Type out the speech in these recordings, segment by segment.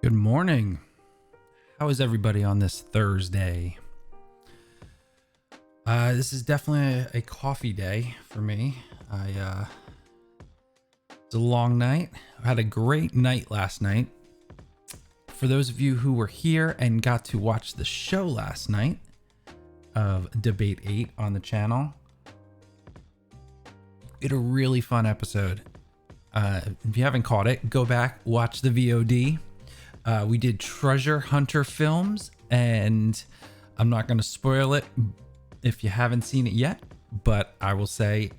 Good morning. How is everybody on this Thursday? This is definitely a coffee day for me. It's a long night. I had a great night last night. For those of you who were here and got to watch the show last night of Debate 8 on the channel, we had a really fun episode. If you haven't caught it, go back, watch the VOD. We did treasure hunter films, and I'm not going to spoil it if you haven't seen it yet, but I will say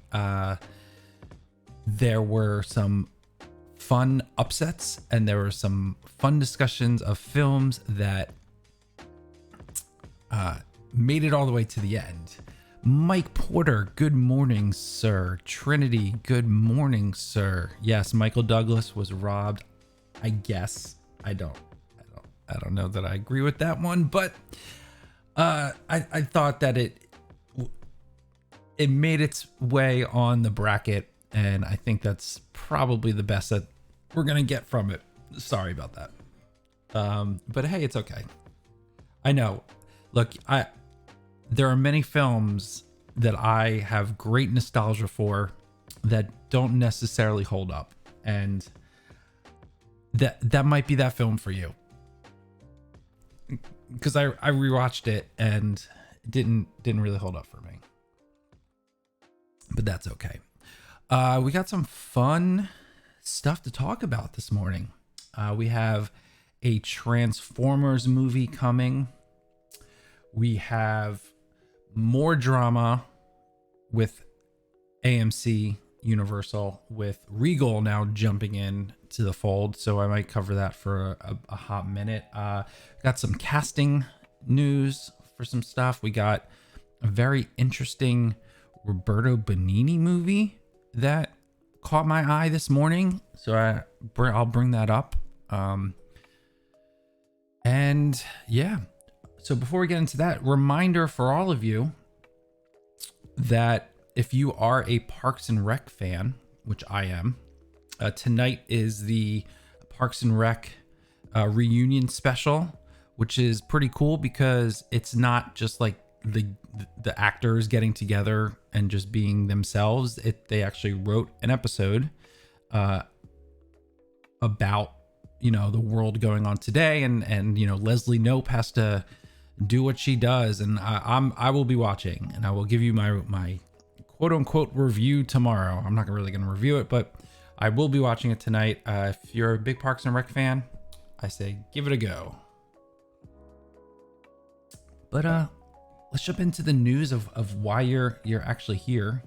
there were some fun upsets and there were some fun discussions of films that made it all the way to the end. Mike Porter, good morning, sir. Trinity, good morning, sir. Yes, Michael Douglas was robbed, I guess. I don't know that I agree with that one, but I thought that it made its way on the bracket, and I think that's probably the best that we're gonna get from it. Sorry about that. But hey, it's okay. I know. Look, there are many films that I have great nostalgia for that don't necessarily hold up, and that might be that film for you, because I rewatched it and it didn't really hold up for me, but that's okay. We got some fun stuff to talk about this morning. We have a Transformers movie coming. We have more drama with AMC Universal, with Regal now jumping in to the fold, so I might cover that for a hot minute. Got some casting news for some stuff. We got a very interesting Roberto Benigni movie that caught my eye this morning, so I'll bring that up. And yeah, so before we get into that, reminder for all of you that if you are a Parks and Rec fan, which I am, tonight is the Parks and Rec reunion special, which is pretty cool because it's not just like the actors getting together and just being themselves. They actually wrote an episode about, the world going on today, and Leslie Knope has to do what she does, and I will be watching, and I will give you my quote unquote review tomorrow. I'm not really going to review it, but I will be watching it tonight. If you're a big Parks and Rec fan, I say give it a go. But let's jump into the news of why you're actually here.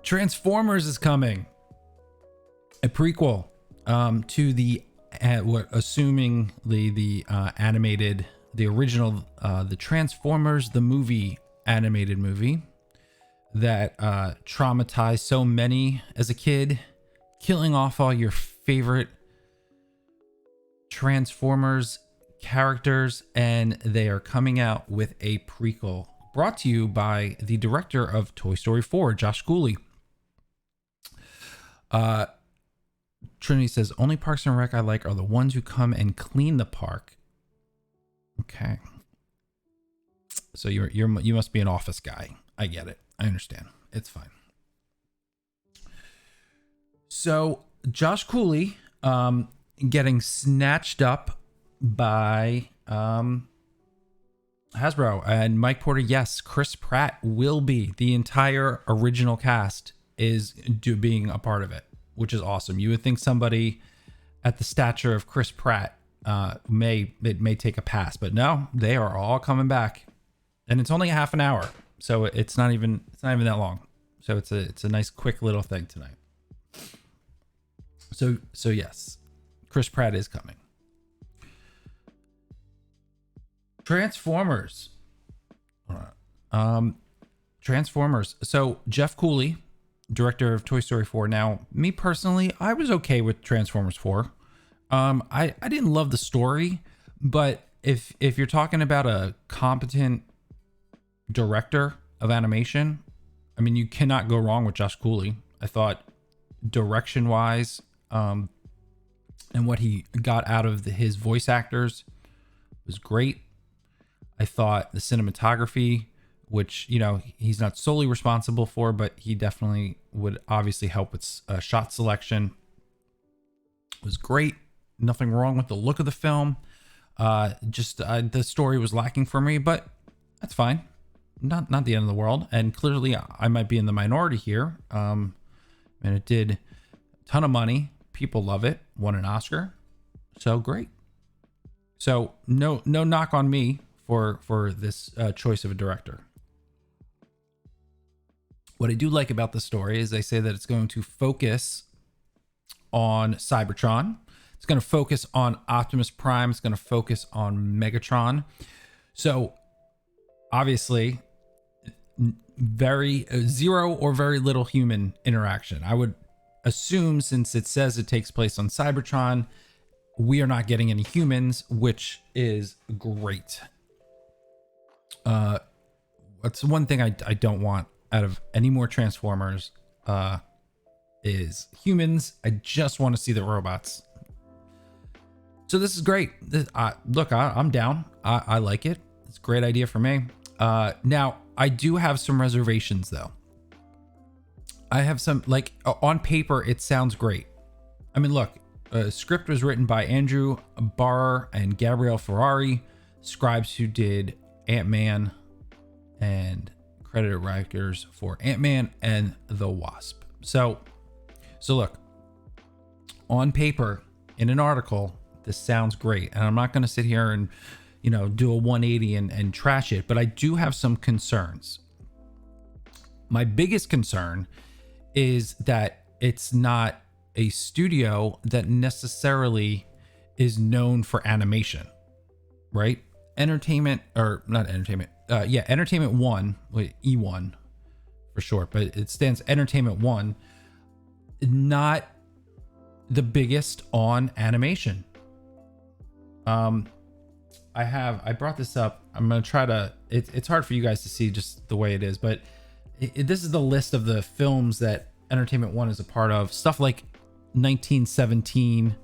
Transformers is coming. A prequel to the assumingly the animated, the original, the Transformers the movie, animated movie that traumatized so many as a kid, killing off all your favorite Transformers characters, and they are coming out with a prequel brought to you by the director of Toy Story 4, Josh Cooley. Trinity says, only Parks and Rec I like are the ones who come and clean the park. Okay. So you must be an office guy. I get it. I understand. It's fine. So Josh Cooley getting snatched up by Hasbro, and Mike Porter. Yes, Chris Pratt will be. The entire original cast is being a part of it, which is awesome. You would think somebody at the stature of Chris Pratt may take a pass, but no, they are all coming back. And it's only a half an hour, so it's not even that long. So it's a nice quick little thing tonight. So yes, Chris Pratt is coming. Transformers. Transformers. So Jeff Cooley, director of Toy Story 4. Now, me personally, I was okay with Transformers 4. I didn't love the story, but if you're talking about a competent director of animation, I mean, you cannot go wrong with Josh Cooley. I thought direction wise, and what he got out of his voice actors was great. I thought the cinematography, which, you know, he's not solely responsible for, but he definitely would obviously help with shot selection, was great. Nothing wrong with the look of the film. Just the story was lacking for me, but that's fine. Not the end of the world. And clearly I might be in the minority here. And it did a ton of money. People love it. Won an Oscar. So great. So no knock on me for this choice of a director. What I do like about the story is they say that it's going to focus on Cybertron. It's going to focus on Optimus Prime. It's going to focus on Megatron. So obviously, very zero or very little human interaction. I would assume, since it says it takes place on Cybertron, we are not getting any humans, which is great. That's one thing I don't want out of any more Transformers is humans. I just want to see the robots. So this is great. Look, I'm down. I like it. It's a great idea for me. Now, I do have some reservations, though. I have some, like, on paper, it sounds great. I mean, look, script was written by Andrew Barr and Gabrielle Ferrari, scribes who did Ant-Man, and credited writers for Ant-Man and the Wasp. So look, on paper, in an article, this sounds great. And I'm not going to sit here and, you know, do a 180 and trash it, but I do have some concerns. My biggest concern is that it's not a studio that necessarily is known for animation, right? Entertainment One, E1 for short, but it stands Entertainment One, not the biggest on animation. I brought this up. I'm going to try to, it's hard for you guys to see just the way it is, but this is the list of the films that Entertainment One is a part of. Stuff like 1917,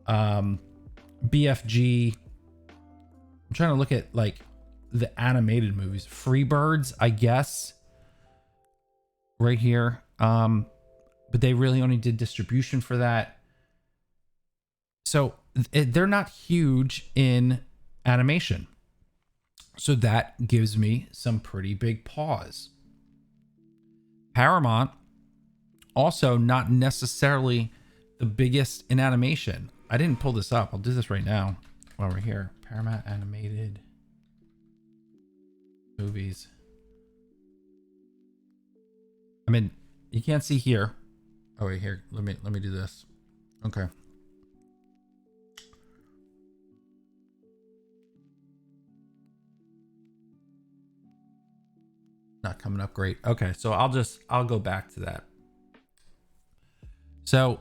BFG. I'm trying to look at like the animated movies. Freebirds, I guess, right here. But they really only did distribution for that. So they're not huge in animation. So that gives me some pretty big pause. Paramount, also not necessarily the biggest in animation. I didn't pull this up. I'll do this right now while we're here. Paramount animated movies. I mean, you can't see here. Oh wait, here. Let me do this. Okay. Not coming up great. Okay, so I'll go back to that. So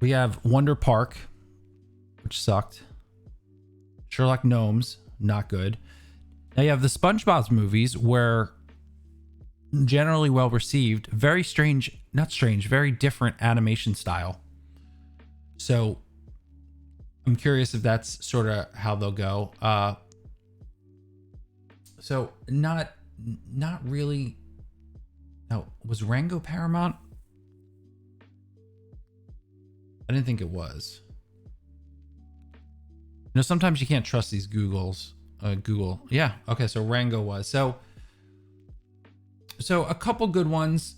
we have Wonder Park, which sucked. Sherlock Gnomes, not good. Now you have the SpongeBob movies, where generally well received, very strange, not strange, very different animation style. So I'm curious if that's sort of how they'll go. So not really. No, was Rango Paramount? I didn't think it was. You know, sometimes you can't trust these Googles. Google. Yeah. Okay. So Rango was. So a couple good ones.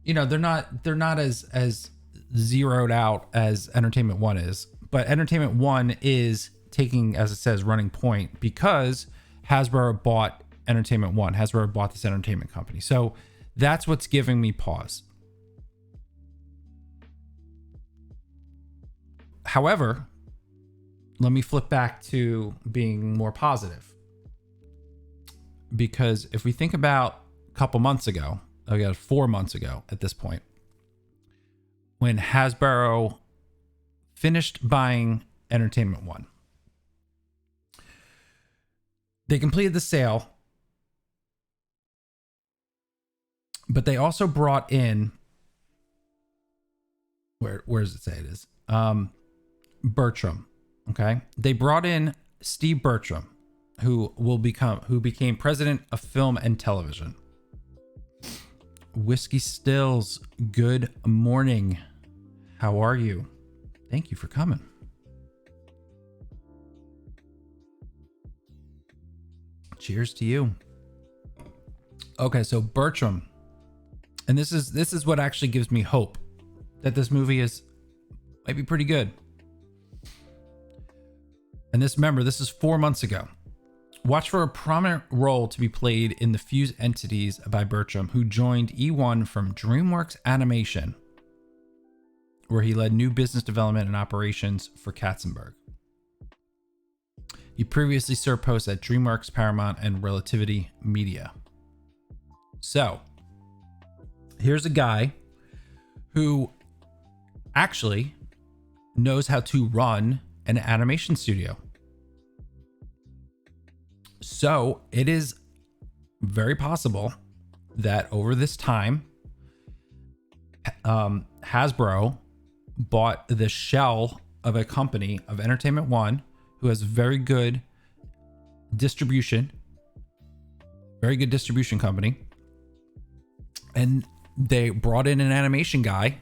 You know, they're not as zeroed out as Entertainment One is, but Entertainment One is taking, as it says, running point because Hasbro bought Entertainment One. Hasbro bought this entertainment company. So that's what's giving me pause. However, let me flip back to being more positive. Because if we think about a couple months ago, I guess 4 months ago at this point, when Hasbro finished buying Entertainment One, they completed the sale, but they also brought in where does it say it is? Bertram. Okay. They brought in Steve Bertram, who became president of film and television. Whiskey Stills, good morning. How are you? Thank you for coming. Cheers to you. Okay, so Bertram, and this is what actually gives me hope that this movie might be pretty good. And this is 4 months ago. Watch for a prominent role to be played in the Fuse Entities by Bertram, who joined E1 from DreamWorks Animation, where he led new business development and operations for Katzenberg. He previously served posts at DreamWorks, Paramount, and Relativity Media. So, here's a guy who actually knows how to run an animation studio. So it is very possible that over this time, Hasbro bought the shell of a company of Entertainment One who has very good distribution company. And they brought in an animation guy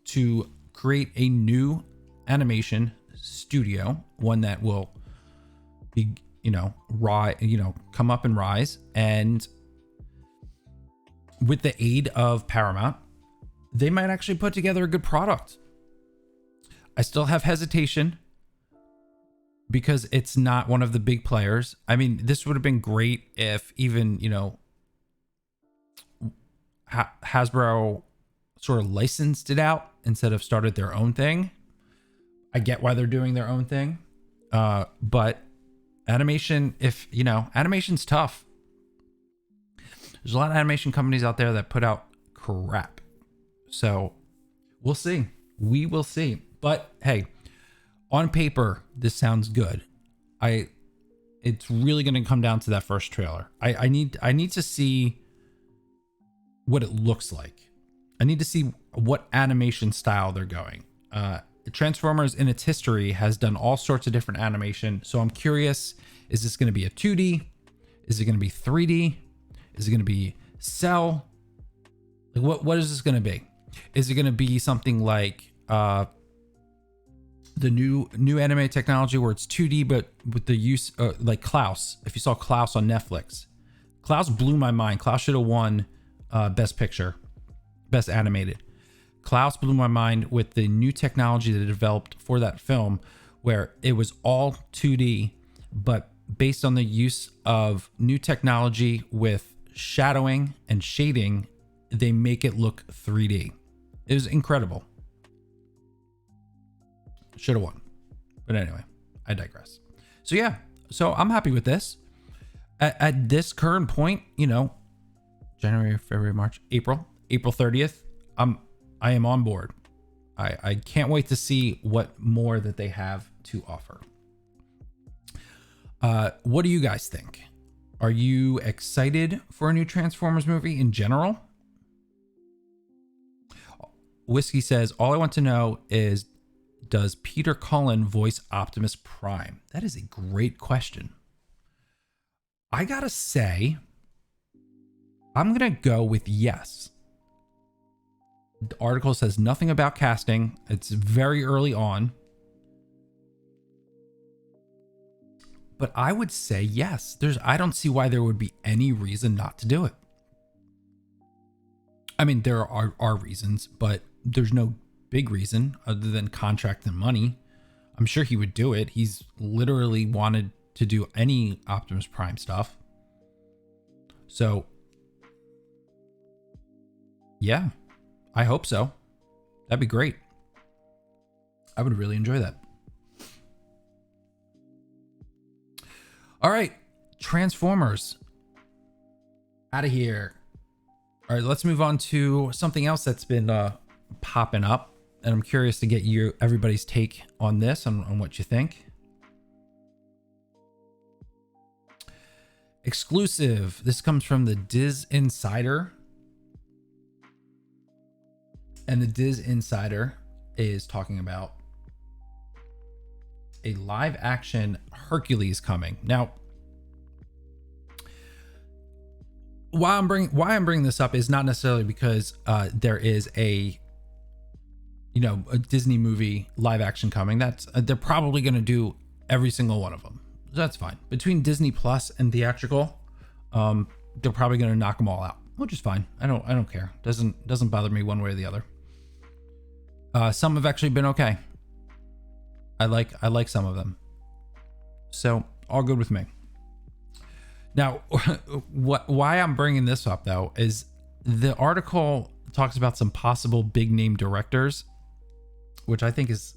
to create a new animation studio, one that will be, come up and rise. And with the aid of Paramount, they might actually put together a good product. I still have hesitation because it's not one of the big players. I mean, this would have been great if even, Hasbro sort of licensed it out instead of started their own thing. I get why they're doing their own thing. But animation, animation's tough. There's a lot of animation companies out there that put out crap. So we'll see. We will see. But hey, on paper, this sounds good. It's really going to come down to that first trailer. I need to see what it looks like. I need to see what animation style they're going. Transformers in its history has done all sorts of different animation. So I'm curious, is this going to be a 2D? Is it going to be 3D? Is it going to be cell? Like what is this going to be? Is it going to be something like the new anime technology where it's 2D but with the use like Klaus? If you saw Klaus on Netflix, Klaus blew my mind. Klaus should have won Best Picture, Best Animated. Klaus blew my mind with the new technology that they developed for that film, where it was all 2D, but based on the use of new technology with shadowing and shading, they make it look 3D. It was incredible. Should have won. But anyway, I digress. So yeah, so I'm happy with this. At this current point, January, February, March, April 30th, I am on board. I can't wait to see what more that they have to offer. What do you guys think? Are you excited for a new Transformers movie in general? Whiskey says, all I want to know is, does Peter Cullen voice Optimus Prime? That is a great question. I gotta say, I'm gonna go with yes. The article says nothing about casting. It's very early on. But I would say yes. I don't see why there would be any reason not to do it. I mean, there are reasons, but there's no big reason other than contract and money. I'm sure he would do it. He's literally wanted to do any Optimus Prime stuff. So, yeah, I hope so. That'd be great. I would really enjoy that. All right, Transformers. Out of here. All right, let's move on to something else that's been popping up, and I'm curious to get everybody's take on this, on what you think. Exclusive. This comes from the Diz Insider. And the Diz Insider is talking about a live action Hercules coming. Now, why I'm bringing this up is not necessarily because there is a Disney movie live action coming. That's they're probably going to do every single one of them. That's fine. Between Disney Plus and theatrical, they're probably going to knock them all out, which is fine. I don't care. Doesn't bother me one way or the other. Some have actually been okay. I like some of them, so all good with me. Now, why I'm bringing this up though is the article talks about some possible big name directors, which I think is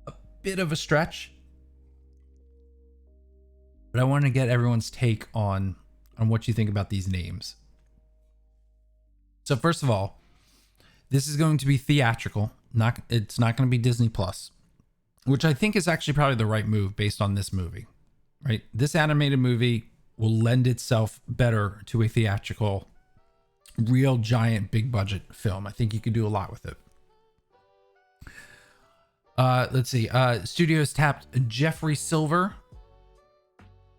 a bit of a stretch. But I want to get everyone's take on what you think about these names. So first of all, this is going to be theatrical. It's not going to be Disney Plus, which I think is actually probably the right move based on this movie, right? This animated movie will lend itself better to a theatrical, real giant, big budget film. I think you could do a lot with it. Let's see. Studios tapped Jeffrey Silver,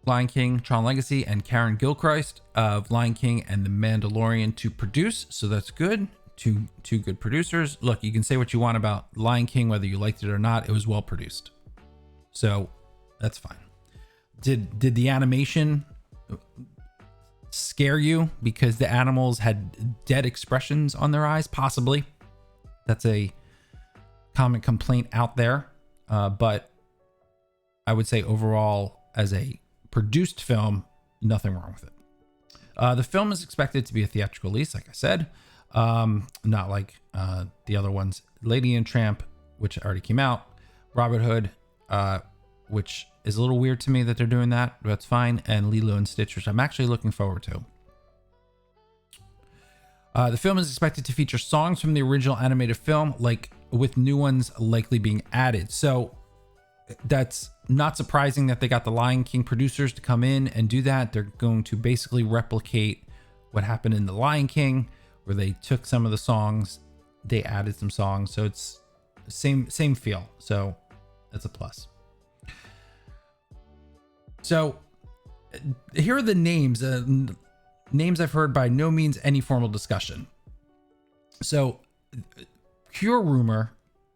Lion King, Tron Legacy, and Karen Gilchrist of Lion King and The Mandalorian to produce. So that's good. Two good producers. Look, you can say what you want about Lion King, whether you liked it or not. It was well produced, so that's fine. Did the animation scare you because the animals had dead expressions on their eyes? Possibly. That's a common complaint out there, but I would say overall, as a produced film, nothing wrong with it. The film is expected to be a theatrical release, like I said. Not like the other ones. Lady and Tramp, which already came out. Robin Hood, which is a little weird to me that they're doing that, but that's fine. And Lilo and Stitch, which I'm actually looking forward to. The film is expected to feature songs from the original animated film, like with new ones likely being added. So that's not surprising that they got the Lion King producers to come in and do that. They're going to basically replicate what happened in the Lion King, where they took some of the songs, they added some songs, so it's same feel. So that's a plus. So here are the names. Names I've heard by no means any formal discussion. So pure rumor.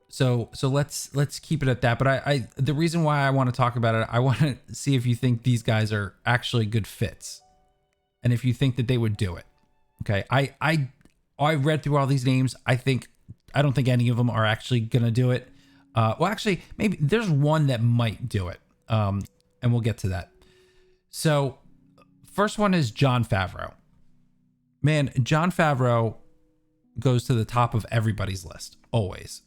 So let's keep it at that. But I the reason why I want to talk about it, I want to see if you think these guys are actually good fits, and if you think that they would do it. Okay, I read through all these names. I don't think any of them are actually gonna do it. Well, actually, maybe there's one that might do it. And we'll get to that. So, first one is Jon Favreau. Man, Jon Favreau goes to the top of everybody's list always.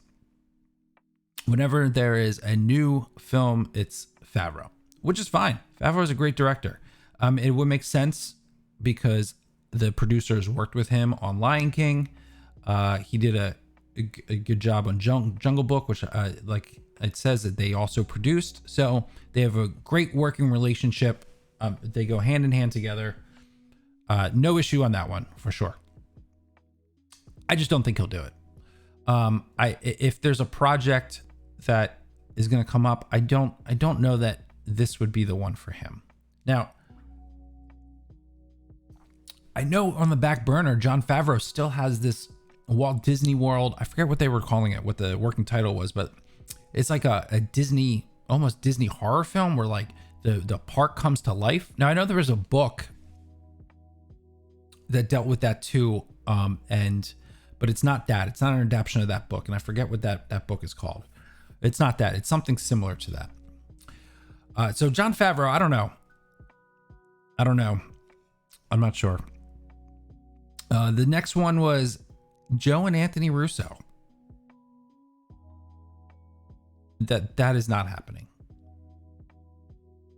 Whenever there is a new film, it's Favreau, which is fine. Favreau is a great director. It would make sense because the producers worked with him on Lion King. He did a good job on Jungle Book, which like it says that they also produced. So they have a great working relationship. They go hand in hand together. No issue on that one for sure. I just don't think he'll do it. If there's a project that is going to come up, I don't know that this would be the one for him. Now, I know on the back burner, Jon Favreau still has this Walt Disney World. I forget what they were calling it, what the working title was, but it's like a Disney, almost Disney horror film where like the park comes to life. Now I know there was a book that dealt with that too, but it's not that. It's not an adaptation of that book, and I forget what that book is called. It's not that. It's something similar to that. So Jon Favreau, I don't know. I'm not sure. The next one was Joe and Anthony Russo. That is not happening.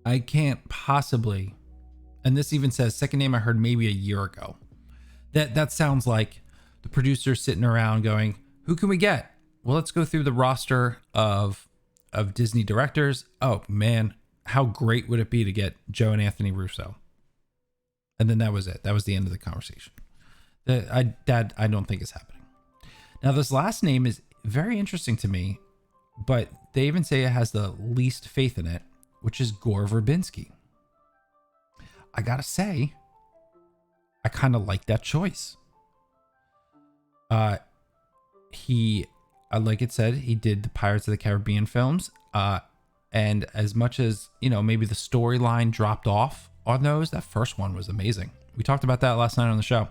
I can't possibly, and this even says second name I heard maybe a year ago. That sounds like the producer sitting around going, who can we get? Well, let's go through the roster of Disney directors. Oh man, how great would it be to get Joe and Anthony Russo? And then that was it. That was the end of the conversation. That I don't think is happening. Now, this last name very interesting to me, but they even say it has the least faith in it, which is Gore Verbinski. I gotta say, I kind of like that choice. He, like it said, he did the Pirates of the Caribbean films. And as much as, maybe the storyline dropped off on those, that first one was amazing. We talked about that last night on the show.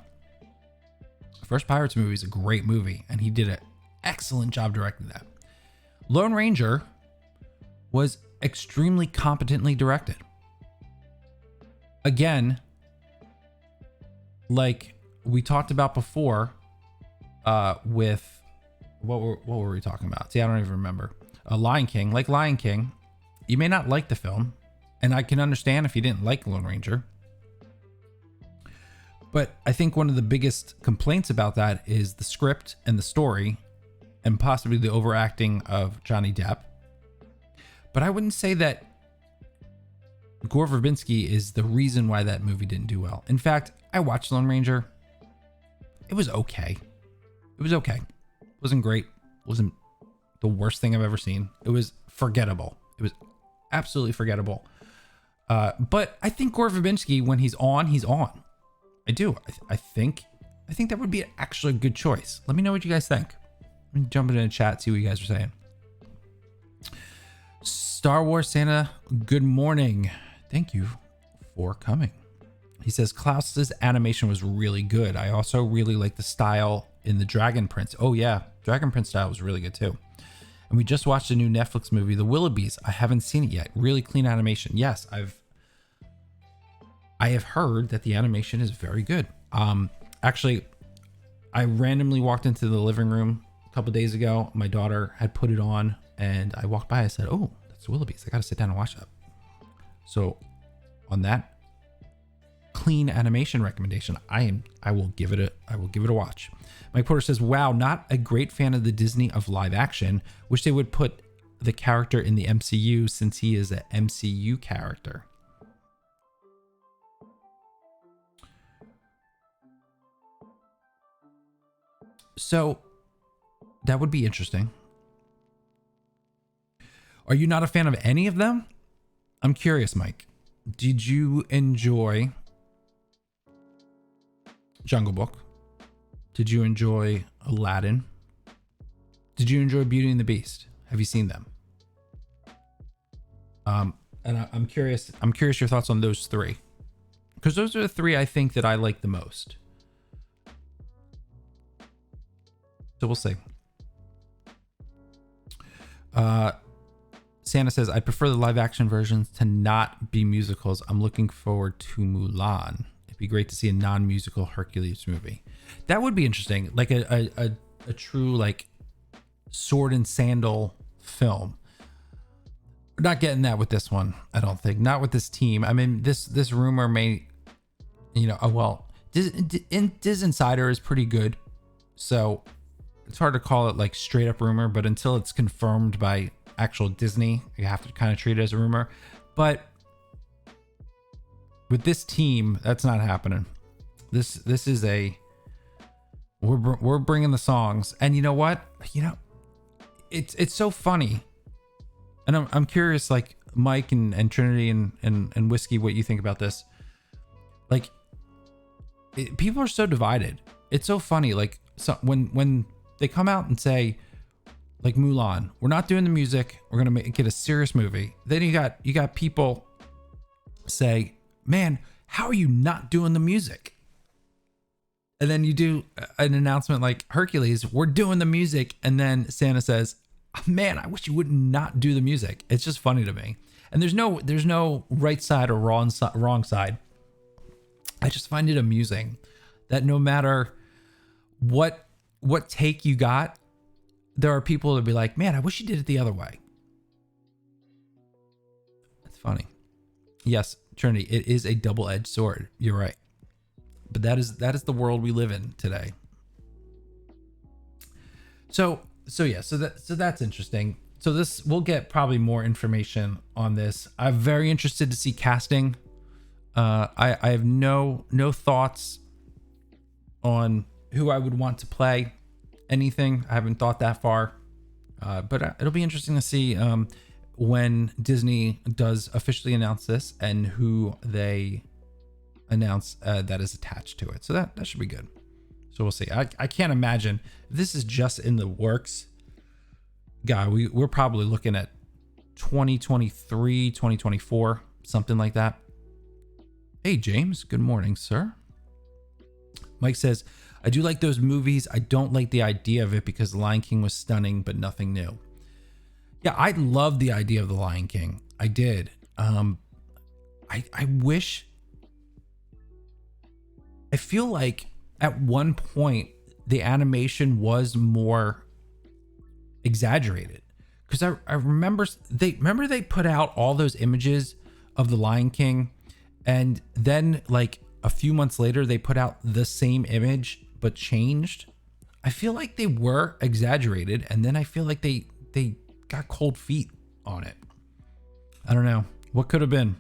The first Pirates movie is a great movie, and he did an excellent job directing that. Lone Ranger was extremely competently directed. Again, like we talked about before, with what were we talking about? See, I don't even remember. Lion King, like Lion King, you may not like the film, and I can understand if you didn't like Lone Ranger. But I think one of the biggest complaints about that is the script and the story, and possibly the overacting of Johnny Depp. But I wouldn't say that Gore Verbinski is the reason why that movie didn't do well. In fact, I watched Lone Ranger. It was okay. It was okay. It wasn't great. It wasn't the worst thing I've ever seen. It was forgettable. It was absolutely forgettable. But I think Gore Verbinski, when he's on, he's on. I do. I think that would be actually a good choice. Let me know what you guys think. Let me jump into the chat, see what you guys are saying. Star Wars Santa, good morning. Thank you for coming. He says Klaus's animation was really good. I also really like the style in the Dragon Prince. Oh yeah, Dragon Prince style was really good too. And we just watched a new Netflix movie, The Willoughbys. I haven't seen it yet. Really clean animation. Yes, I have heard that the animation is very good. Actually, I randomly walked into the living room a couple days ago. My daughter had put it on, and I walked by. I said, "Oh, that's The Willoughbys. I got to sit down and watch that." So, on that clean animation recommendation, I will give it a watch. Mike Porter says, "Wow, not a great fan of the Disney of live action. Wish they would put the character in the MCU since he is an MCU character." So that would be interesting. Are you not a fan of any of them? I'm curious, Mike. Did you enjoy Jungle Book? Did you enjoy Aladdin? Did you enjoy Beauty and the Beast? Have you seen them? And I'm curious your thoughts on those three, because those are the three I think that I like the most. So we'll see. Santa says, I prefer the live action versions to not be musicals. I'm looking forward to Mulan. It'd be great to see a non-musical Hercules movie. That would be interesting. Like a true like sword and sandal film. We're not getting that with this one, I don't think. Not with this team. I mean, this rumor may, Diz Insider is pretty good. So it's hard to call it like straight up rumor, but until it's confirmed by actual Disney, you have to kind of treat it as a rumor. But with this team, that's not happening. This is we're bringing the songs, and you know what? It's so funny, and I'm curious, like Mike and Trinity and Whiskey, what you think about this? Like, people are so divided. It's so funny. Like, so when they come out and say, like Mulan, we're not doing the music, we're gonna make it a serious movie. Then you got people say, man, how are you not doing the music? And then you do an announcement like Hercules, we're doing the music, and then Santa says, man, I wish you would not do the music. It's just funny to me. And there's no right side or wrong side. I just find it amusing that no matter what take you got, there are people that be like, man, I wish you did it the other way. It's funny. Yes, Trinity, it is a double-edged sword. You're right. But that is the world we live in today. So that's interesting. So this, we'll get probably more information on this. I'm very interested to see casting. I have no thoughts on who I would want to play anything. I haven't thought that far. But it'll be interesting to see when Disney does officially announce this and who they announce that is attached to it. So that should be good. So we'll see. I can't imagine if this is just in the works. God, we're probably looking at 2023, 2024, something like that. Hey, James. Good morning, sir. Mike says, I do like those movies. I don't like the idea of it because The Lion King was stunning, but nothing new. Yeah, I love the idea of The Lion King. I did. I wish. I feel like at one point the animation was more exaggerated, because I remember they put out all those images of The Lion King, and then like a few months later they put out the same image but changed. I feel like they were exaggerated, and then I feel like they got cold feet on it. I don't know what could have been.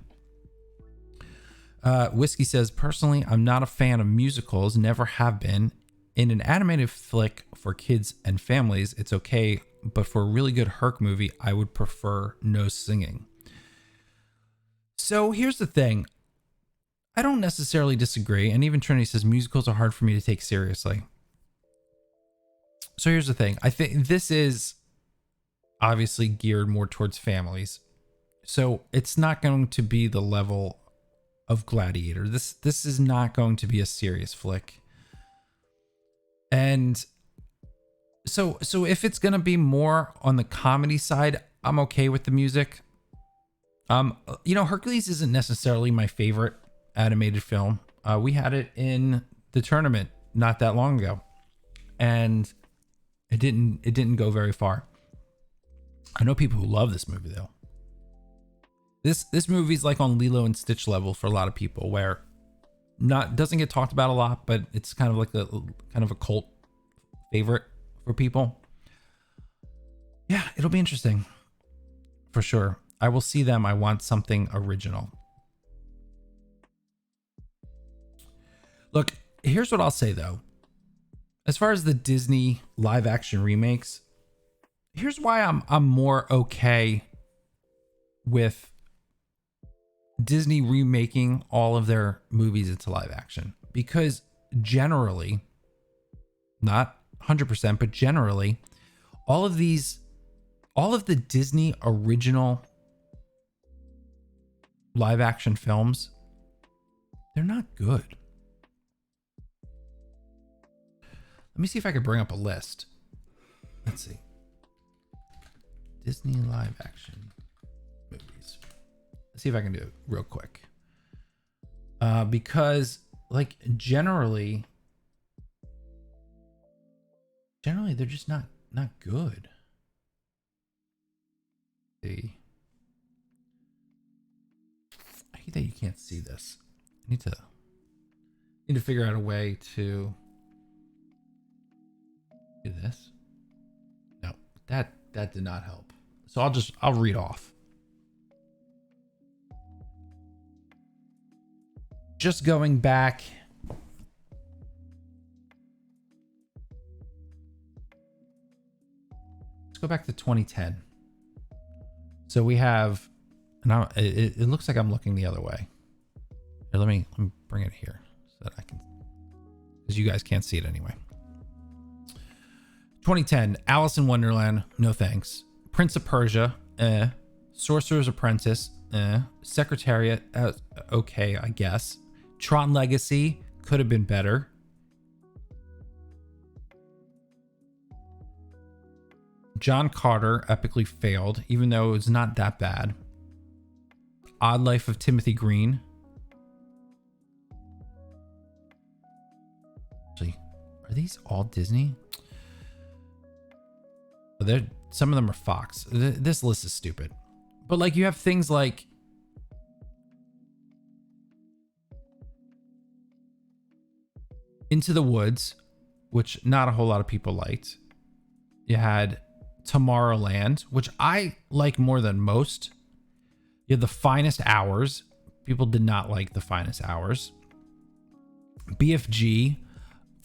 Whiskey says, personally, I'm not a fan of musicals, never have been. In an animated flick for kids and families, it's okay, but for a really good Herc movie, I would prefer no singing. So here's the thing. I don't necessarily disagree, and even Trinity says musicals are hard for me to take seriously. So here's the thing. I think this is obviously geared more towards families. So it's not going to be the level of Gladiator. This is not going to be a serious flick. And so if it's going to be more on the comedy side, I'm okay with the music. Hercules isn't necessarily my favorite animated film. We had it in the tournament not that long ago, and it didn't go very far. I know people who love this movie though. This movie's like on Lilo and Stitch level for a lot of people, where doesn't get talked about a lot, but it's kind of like a cult favorite for people. Yeah, it'll be interesting for sure. I will see them. I want something original. Look, here's what I'll say though. As far as the Disney live action remakes, here's why I'm more okay with Disney remaking all of their movies into live action, because generally, not 100%, but generally, all of the Disney original live action films, they're not good. Let me see if I can bring up a list. Let's see. Disney live action movies. Let's see if I can do it real quick. Because like generally they're just not good. See. I hate that you can't see this. I need to figure out a way to do this. No, that did not help. So I'll read off. Just going back. Let's go back to 2010. So we have, and it looks like I'm looking the other way. Here, let me bring it here so that I can, because you guys can't see it anyway. 2010, Alice in Wonderland, no thanks. Prince of Persia, Sorcerer's Apprentice, Secretariat, okay, I guess. Tron Legacy could have been better. John Carter epically failed, even though it was not that bad. Odd Life of Timothy Green. Actually, are these all Disney? Some of them are Fox. This list is stupid. But like you have things like Into the Woods, which not a whole lot of people liked. You had Tomorrowland, which I like more than most. You had The Finest Hours. People did not like The Finest Hours. BFG,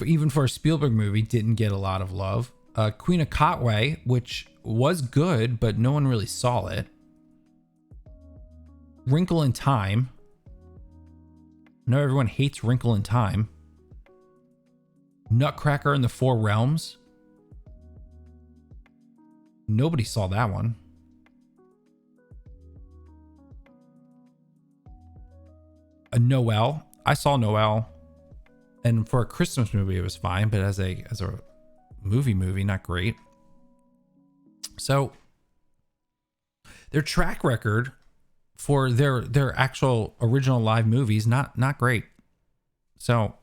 even for a Spielberg movie, didn't get a lot of love. Queen of Katwe, which was good, but no one really saw it. Wrinkle in Time. I know everyone hates Wrinkle in Time. Nutcracker and the Four Realms. Nobody saw that one. A Noelle. I saw Noelle. And for a Christmas movie, it was fine, but as a movie, not great. So their track record for their actual original live movies, not great. So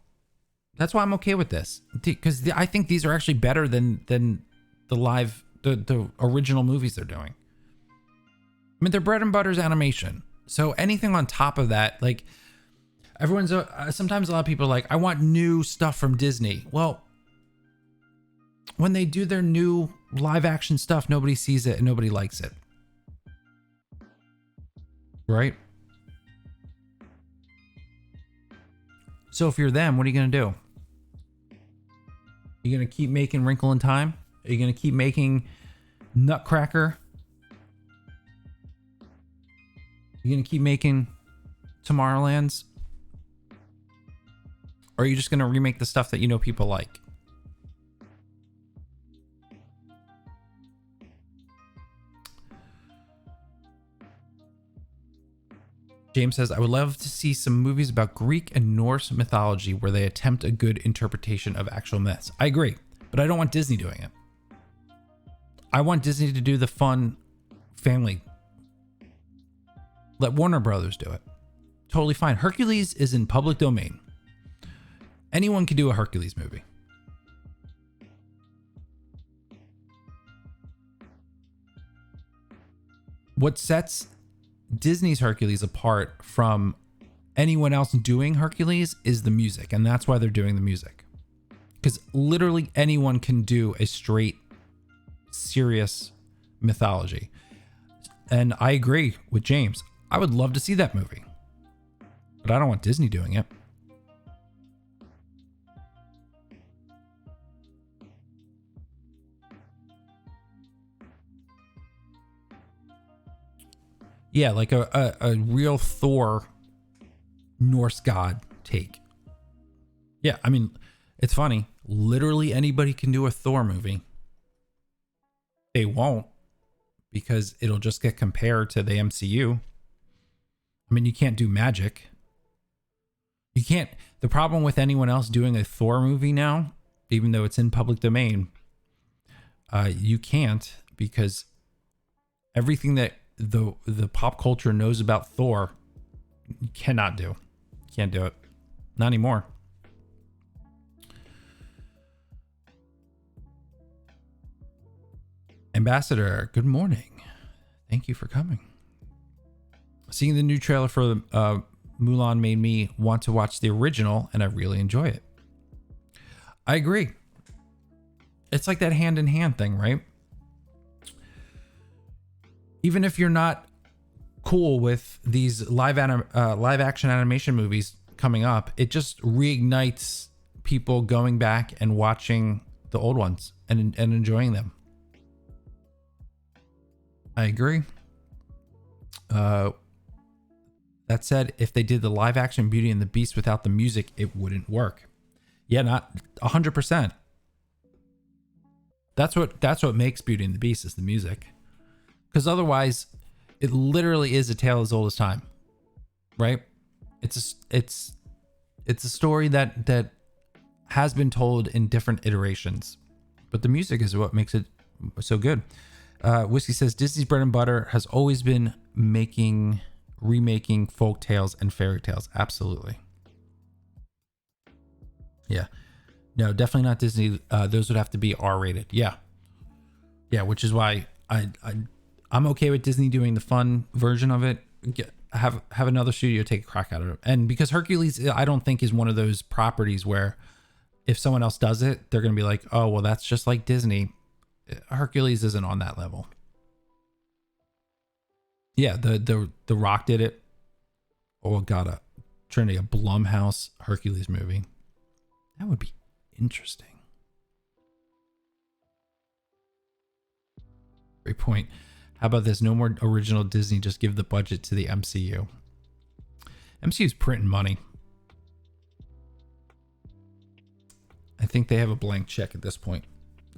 that's why I'm okay with this, because I think these are actually better than the original movies they're doing. I mean, their bread and butter is animation. So anything on top of that, like everyone's sometimes a lot of people are like, I want new stuff from Disney. Well, when they do their new live action stuff, nobody sees it and nobody likes it. Right? So if you're them, what are you going to do? You're going to keep making Wrinkle in Time? Are you going to keep making Nutcracker? You're going to keep making Tomorrowlands? Or are you just going to remake the stuff that you know people like? James says, I would love to see some movies about Greek and Norse mythology where they attempt a good interpretation of actual myths. I agree, but I don't want Disney doing it. I want Disney to do the fun family. Let Warner Brothers do it. Totally fine. Hercules is in public domain. Anyone can do a Hercules movie. What sets Disney's Hercules apart from anyone else doing Hercules is the music, and that's why they're doing the music. Because literally anyone can do a straight, serious mythology. And I agree with James. I would love to see that movie, but I don't want Disney doing it. Yeah, like a real Thor Norse god take. Yeah, I mean, it's funny. Literally anybody can do a Thor movie. They won't, because it'll just get compared to the MCU. I mean, you can't do magic. You can't. The problem with anyone else doing a Thor movie now, even though it's in public domain, you can't, because everything that the pop culture knows about Thor, you cannot do. Can't do it. Not anymore. Ambassador, good morning. Thank you for coming. Seeing the new trailer for Mulan made me want to watch the original, and I really enjoy it. I agree. It's like that hand in hand thing, right? Even if you're not cool with these live action animation movies coming up, it just reignites people going back and watching the old ones and enjoying them. I agree. That said, if they did the live action Beauty and the Beast without the music, it wouldn't work. Yeah, not 100%. That's what makes Beauty and the Beast, is the music. Because otherwise, it literally is a tale as old as time, right? It's a story that has been told in different iterations, but the music is what makes it so good. Whiskey says Disney's bread and butter has always been remaking folk tales and fairy tales. Absolutely. Yeah. No, definitely not Disney. Those would have to be R-rated. Yeah. Yeah, which is why I'm okay with Disney doing the fun version of it. Have another studio take a crack at it. And because Hercules, I don't think, is one of those properties where if someone else does it, they're going to be like, oh, well, that's just like Disney. Hercules isn't on that level. Yeah, the Rock did it. Oh, God, Trinity, a Blumhouse Hercules movie. That would be interesting. great point. How about this? No more original Disney. Just give the budget to the MCU. MCU's printing money. I think they have a blank check at this point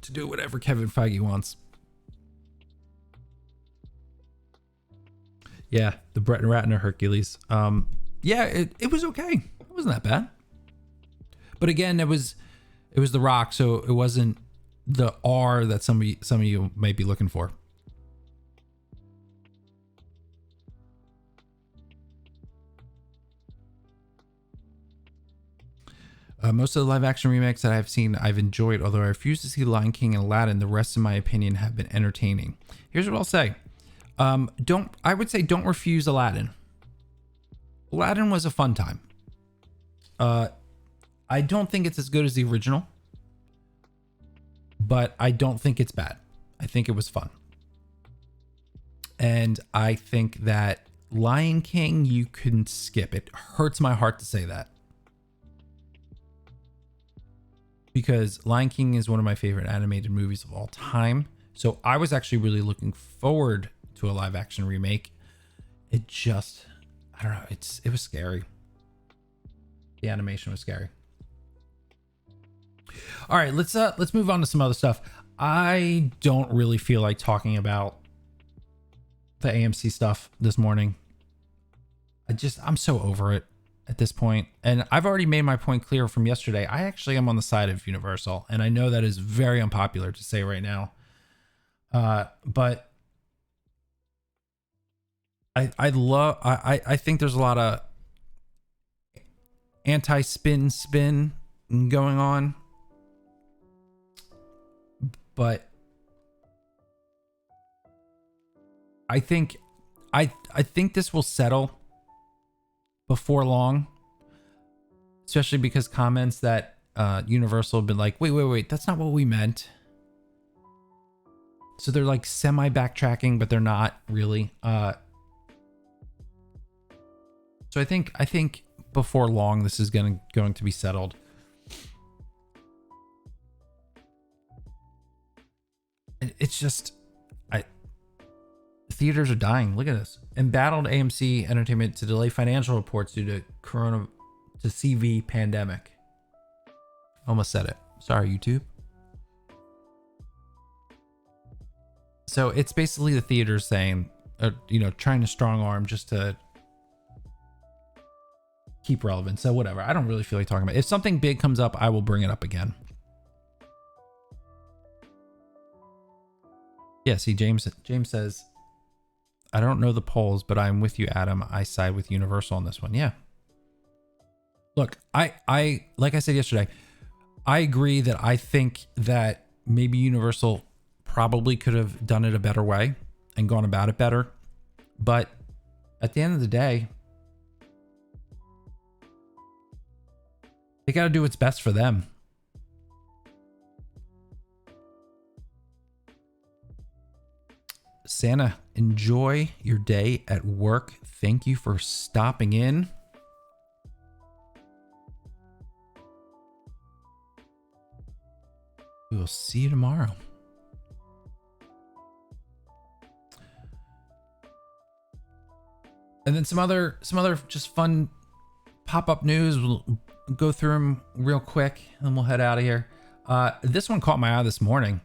to do whatever Kevin Feige wants. Yeah, the Brett Ratner Hercules. Yeah, it was okay. It wasn't that bad. But again, it was The Rock, so it wasn't the R that some of you might be looking for. Most of the live action remakes that I've seen, I've enjoyed, although I refuse to see Lion King and Aladdin. The rest, in my opinion, have been entertaining. Here's what I'll say. I would say don't refuse Aladdin. Aladdin was a fun time. I don't think it's as good as the original, but I don't think it's bad. I think it was fun. And I think that Lion King, you can skip. It hurts my heart to say that, because Lion King is one of my favorite animated movies of all time. So I was actually really looking forward to a live action remake. It just, I don't know. It was scary. The animation was scary. All right, let's move on to some other stuff. I don't really feel like talking about the AMC stuff this morning. I'm so over it at this point. And I've already made my point clear from yesterday. I actually am on the side of Universal, and I know that is very unpopular to say right now. But I think there's a lot of spin going on. But I think this will settle before long, especially because comments that Universal have been like, wait, that's not what we meant. So they're like semi backtracking, but they're not really. So I think before long this is going to be settled. It's just, theaters are dying. Look at this. Embattled AMC Entertainment to delay financial reports due to CV pandemic. Almost said it. Sorry, YouTube. So it's basically the theaters saying, trying to strong arm just to keep relevant. So whatever. I don't really feel like talking about it. If something big comes up, I will bring it up again. Yeah, see, James says, I don't know the polls, but I'm with you, Adam. I side with Universal on this one. Yeah. Look, I like I said yesterday, I agree that I think that maybe Universal probably could have done it a better way and gone about it better. But at the end of the day, they got to do what's best for them. Santa, enjoy your day at work. Thank you for stopping in. We will see you tomorrow. And then some other just fun pop-up news. We'll go through them real quick and then we'll head out of here. This one caught my eye this morning.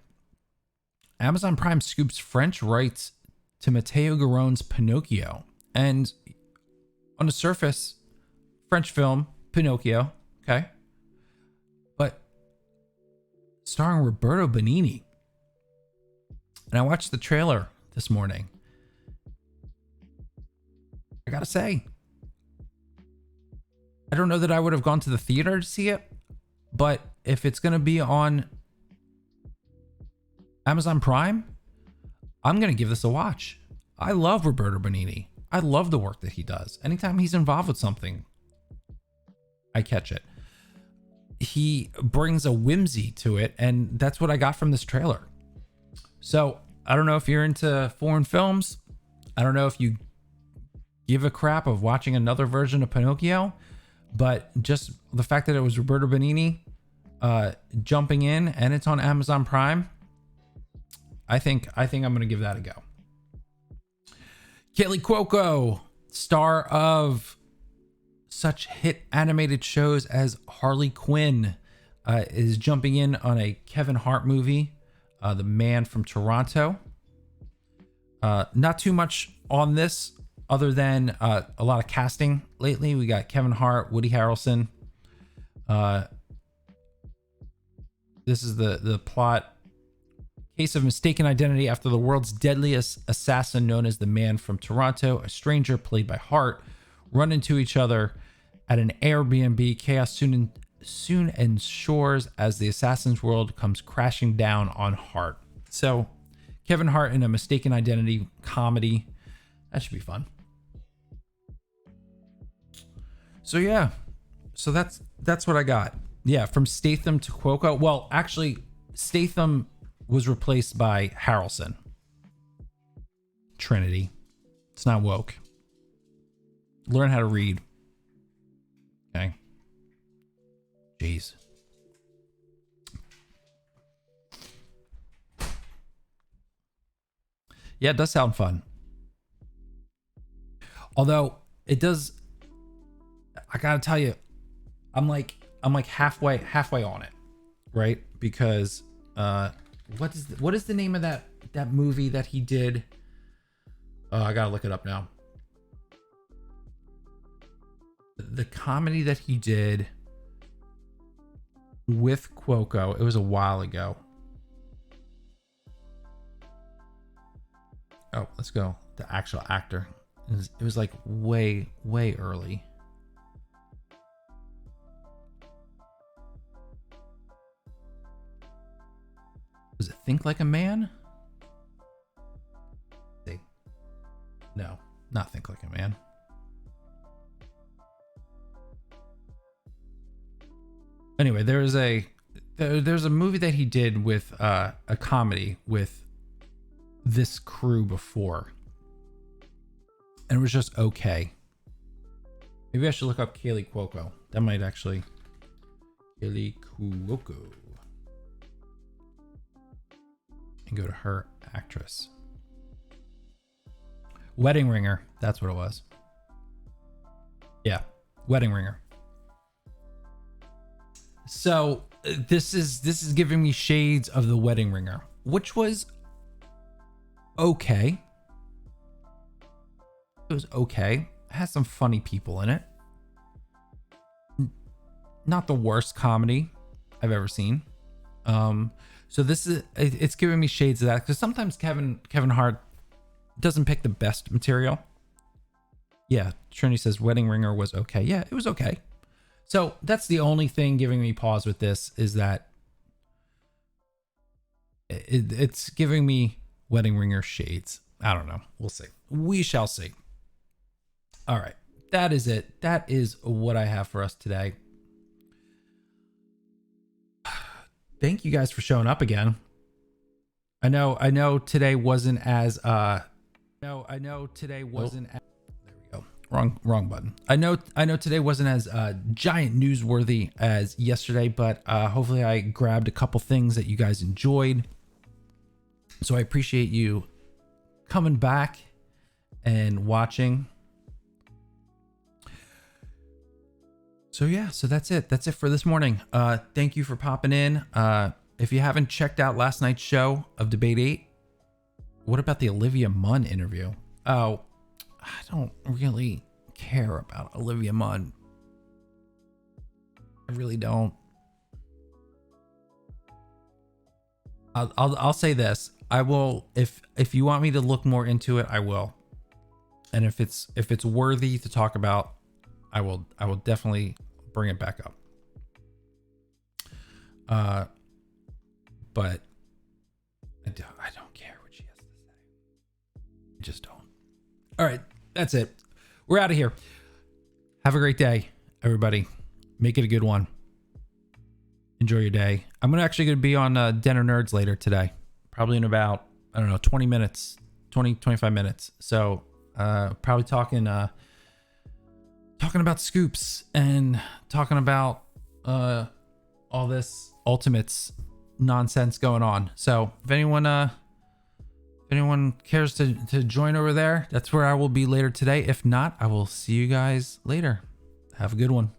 Amazon Prime scoops French rights to Matteo Garonne's Pinocchio. And on the surface, French film, Pinocchio, okay? But starring Roberto Benigni. And I watched the trailer this morning. I gotta say, I don't know that I would have gone to the theater to see it, but if it's gonna be on Amazon Prime, I'm going to give this a watch. I love Roberto Benigni. I love the work that he does. Anytime he's involved with something, I catch it. He brings a whimsy to it, and that's what I got from this trailer. So I don't know if you're into foreign films. I don't know if you give a crap of watching another version of Pinocchio, but just the fact that it was Roberto Benigni jumping in and it's on Amazon Prime, I think I'm gonna give that a go. Kaylee Cuoco, star of such hit animated shows as Harley Quinn, is jumping in on a Kevin Hart movie, The Man from Toronto. Not too much on this other than a lot of casting lately. We got Kevin Hart, Woody Harrelson. This is the plot. Case of mistaken identity after the world's deadliest assassin known as the Man from Toronto, a stranger played by Hart, run into each other at an Airbnb. Chaos soon ensures as the assassin's world comes crashing down on Hart. So Kevin Hart in a mistaken identity comedy. That should be fun. So yeah. So that's what I got. Yeah, from Statham to Cuoco. Well, actually, Statham was replaced by Harrelson. Trinity. It's not woke. Learn how to read. Okay. Jeez. Yeah, it does sound fun. Although it does, I gotta tell you, I'm like halfway on it, right? Because what is the name of that movie that he did? I gotta look it up now. The comedy that he did with Cuoco, it was a while ago. Oh, let's go. The actual actor. It was like way early. Was it Think Like a Man? No, not Think Like a Man. Anyway, there's a movie that he did with a comedy with this crew before, and it was just okay. Maybe I should look up Kaylee Cuoco. That might actually Kaylee Cuoco and go to her actress. Wedding Ringer. That's what it was. Yeah, Wedding Ringer. So this is giving me shades of The Wedding Ringer, which was okay. It was okay. It has some funny people in it. Not the worst comedy I've ever seen. So it's giving me shades of that, because sometimes Kevin Hart doesn't pick the best material. Yeah, Trinity says Wedding Ringer was okay. Yeah, it was okay. So that's the only thing giving me pause with this, is that it's giving me Wedding Ringer shades. I don't know. We'll see. We shall see. All right. That is it. That is what I have for us today. Thank you guys for showing up again. I know today wasn't as there we go. Wrong button. I know today wasn't as giant newsworthy as yesterday, but hopefully I grabbed a couple things that you guys enjoyed. So I appreciate you coming back and watching. So yeah, so that's it. That's it for this morning. Thank you for popping in. If you haven't checked out last night's show of Debate 8, what about the Olivia Munn interview? Oh, I don't really care about Olivia Munn. I really don't. I'll say this. I will, if you want me to look more into it, I will. And if it's worthy to talk about, I will definitely bring it back up. But I don't care what she has to say. I just don't. All right, that's it. We're out of here. Have a great day, everybody. Make it a good one. Enjoy your day. I'm actually going to be on Den of Nerds later today. Probably in about, 20 minutes, 25 minutes. So probably talking about scoops and talking about all this Ultimates nonsense going on. So if anyone If anyone cares to join over there, that's where I will be later today. If not, I will see you guys later. Have a good one.